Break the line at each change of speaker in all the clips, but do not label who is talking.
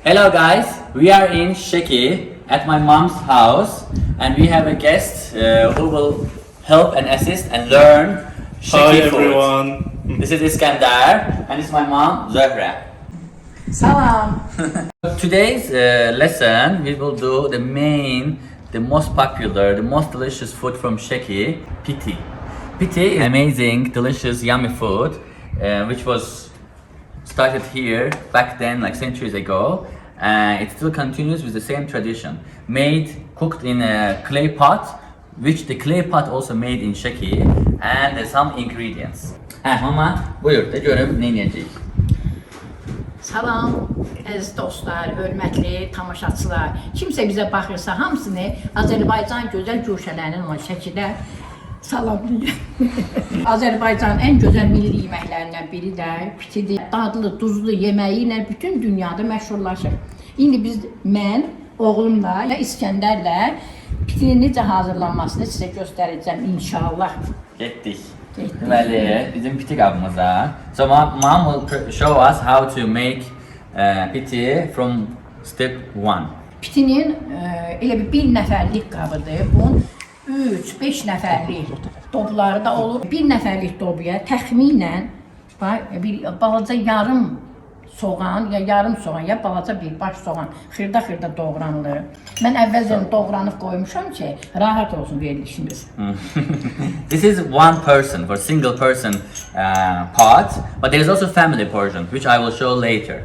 Hello guys, we are in Sheki at my mom's house and we have a guest who will help and assist and learn Sheki
Hi
food.
everyone.
This is Iskandar and it's my mom Zöhrə.
Salam.
Today's lesson we will do the most popular, the most delicious food from Şeki Piti. Piti is amazing, delicious, yummy food which was started here back then, like centuries ago. It still continues with the same tradition. Cooked in a clay pot, which the clay pot also made in Şeki, and some ingredients. Mama, buyur da görüm ne yiyəcəyik.
Salam, əziz dostlar, hörmətli tamaşaçılar. Kimsə bizə baxırsa, hamısını Azərbaycan gözəl güşələrinin olan Şəkidə salamlayır. Azərbaycanın ən gözəl milli yeməklərindən biri də pitidir. Dadlı, duzlu yeməyi ilə bütün dünyada məşhurlaşır. İndi mən, oğlumla və İskəndərlə pitinin necə hazırlanmasını sizə göstərəcəm inşallah.
Getdik. Deməli, bizim piti qabımıza. So mom will show us how to make piti from step 1.
Pitinin elə bir nəfərlik qabıdır. Bunun 3-5 nəfərlik dobları da olur. Bir nəfərlik dobaya təxminən bir balaca yarım soğan ya balaca bir baş soğan xırda doğranılır. Mən əvvəlcən doğranıb qoymuşam ki, rahat olsun verilişimiz.
This is one person, for single person pot, but there is also family portion, which I will show later.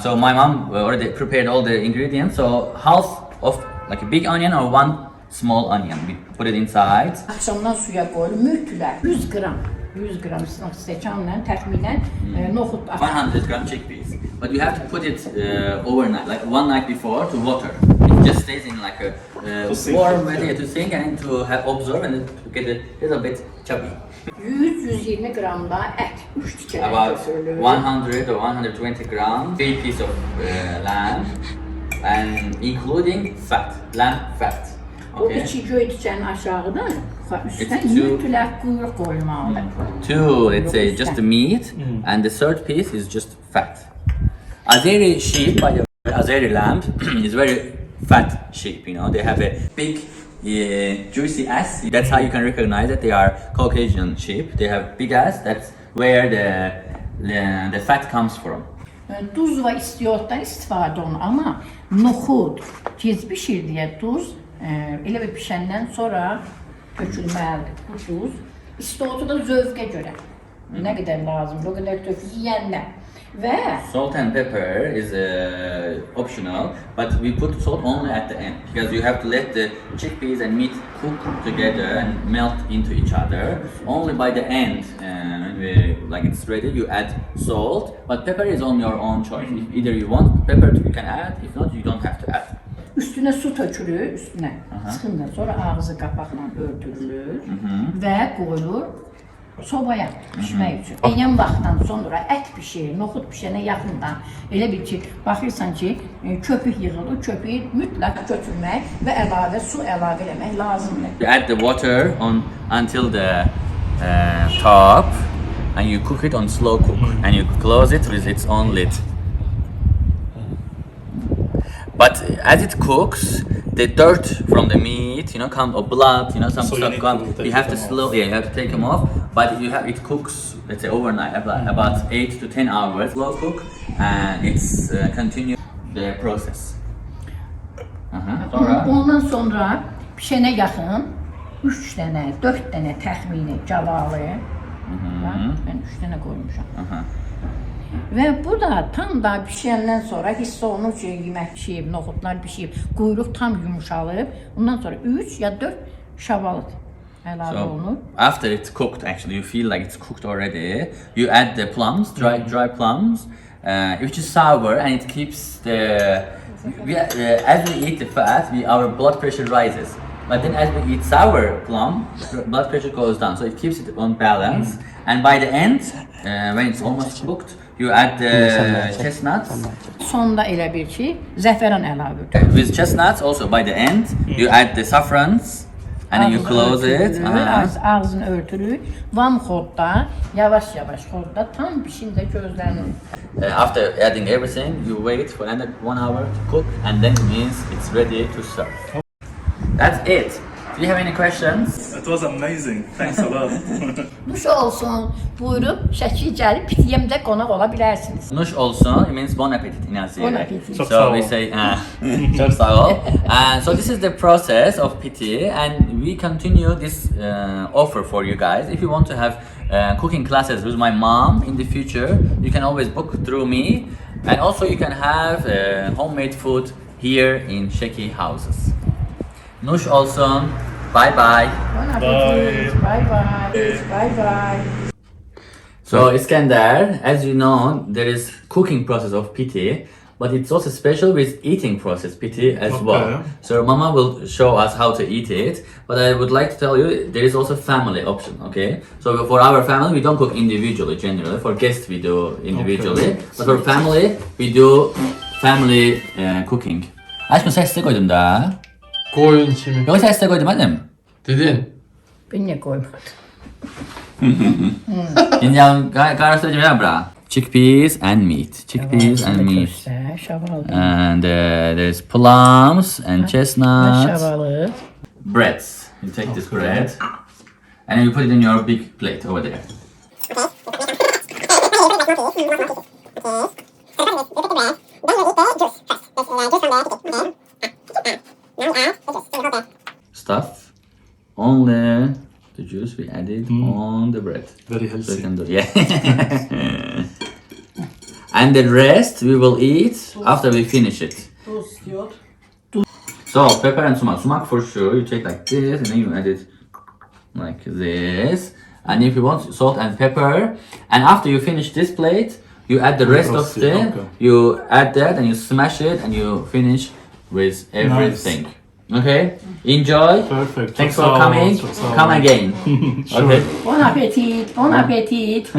So my mom already prepared all the ingredients, so half of like a big onion or one small onion, we put it inside.
Axşamdan suya qoyulur, mütləq 100 qram stəkanla təxminən noxud.
100 gram chickpeas, but you have to put it overnight, like one night before, to water. It just stays in like a warm way to sink and to have absorb and to get a little bit chubby.
100-120 qram da ət, 3 tikələr
About
götürülür.
100 or 120 grams, 3 pieces of lamb, and including fat, lamb fat.
O içi göy tikənin aşağıdan üstdən mütləq quyruq qoyulmalıdır.
Two, let's say, just the meat, and the third piece is just fat. Azeri sheep, by the way, Azeri lamb is very fat sheep, you know, they have a big juicy ass. That's how you can recognize that they are Caucasian sheep. They have big ass, that's where the fat comes from.
Duz və istiotdan istifadə olunur, amma noxud, gec bişir deyə duz elə bir pişəndən sonra tökülməlidir. Bu duz, istiotu da zövqə görə. Nə qədər lazımdır, o qədər tökülür yeyəndə. Və
Salt and pepper is optional, but we put salt only at the end because you have to let the chickpeas and meat cook together and melt into each other. Only by the end, when it's ready, you add salt, but pepper is on your own choice. If either you want pepper, you can add. If not, you don't have to add.
üstünə su tökülür, üstünə çıxından sonra ağzı qapaqla örtülür və qoyulur sobaya pişmək üçün. Eynən vaxtdan sonra ət pişir, noxud pişənə yaxından elə bil ki, baxırsan ki, köpük yığılır, köpüyü mütləq götürmək və su əlavə eləmək lazımdır.
You add the water until the top and you cook it on slow cook and you close it with its own lid. But as it cooks, the dirt from the meat, or blood, some stuff comes. You have to you have to take them off. But it cooks, let's say overnight, about 8 to 10 hours. Slow cook, and it's continue the process.
Ondan sonra pişənə yaxın 3 dənə, 4 dənə təxmini cavalı. Mən 3 dənə qoymuşam. Və bu da tam da pişəndən sonra hiss olunur ki, yemək pişib, noxudlar pişib, quyruq tam yumuşalıb. Ondan sonra 3 ya 4 şabalıd əlavə olunur.
After it's cooked, actually, you feel like it's cooked already. You add the plums, dry plums, which is sour, and it keeps as we eat the fat, our blood pressure rises. But then as we eat sour plum, blood pressure goes down, so it keeps it on balance. And by the end, when it's almost cooked, you add the chestnuts.
Sonda elə bir ki, zəfəran əlavə.
With chestnuts, also by the end, you add the saffrons And then you close it.
Ağzını örtürük. Vam xodda, yavaş-yavaş xodda tam bişində gözlənir.
After adding everything, you wait for another 1 hour to cook, and then it means it's ready to serve. That's it. Do you have any questions?
It was amazing. Thanks a lot.
Nuş olsun, buyurub Şəki gəlib pitiyemdə qonaq ola bilərsiniz.
Nuş olsun, it means bon appetit in Azeri.
Bon appetit.
Çok
So
sağ
we
ol.
say, çok sağ ol. And so this is the process of piti, and we continue this offer for you guys. If you want to have cooking classes with my mom in the future, you can always book through me. And also you can have homemade food here in Sheki houses. Nuş olsun. Bye bye.
Bon appetit. Bye bye. Bye bye.
So Iskender, as you know, there is cooking process of piti, but it's also special with eating process piti as well. So Mama will show us how to eat it, but I would like to tell you there is also family option. Okay, so for our family we don't cook individually generally. For guests we do individually, but for family we do family cooking. Aşkım sesle koydum da.
Koyun içimi.
Yok sesle koydum dedim.
Dedin.
Ben niyə qoymadım?
İndi karıştırıcı ya bra. Chickpeas and meat. Chickpeas and meat.
Göstər, şavalı.
And there's plums and chestnuts.
Şavalı.
Breads. You take this bread and then you put it in your big plate over there. Stuff only the juice we added on the bread.
Very
So you
healthy.
can do, yeah. And the rest we will eat after we finish it.
Tuz, yod.
Salt, pepper and sumac. Sumac for sure. You take like this and then you add it like this. And if you want salt and pepper, and after you finish this plate, you add the rest of
Roasted,
the.
okay.
You add that and you smash it and you finish with everything. Okay. Enjoy.
Perfect.
Thanks
Çok
for
sağ ol,
coming.
çok sağ ol.
Come again.
Sure.
Okay.
Bon appetit, bon appetit.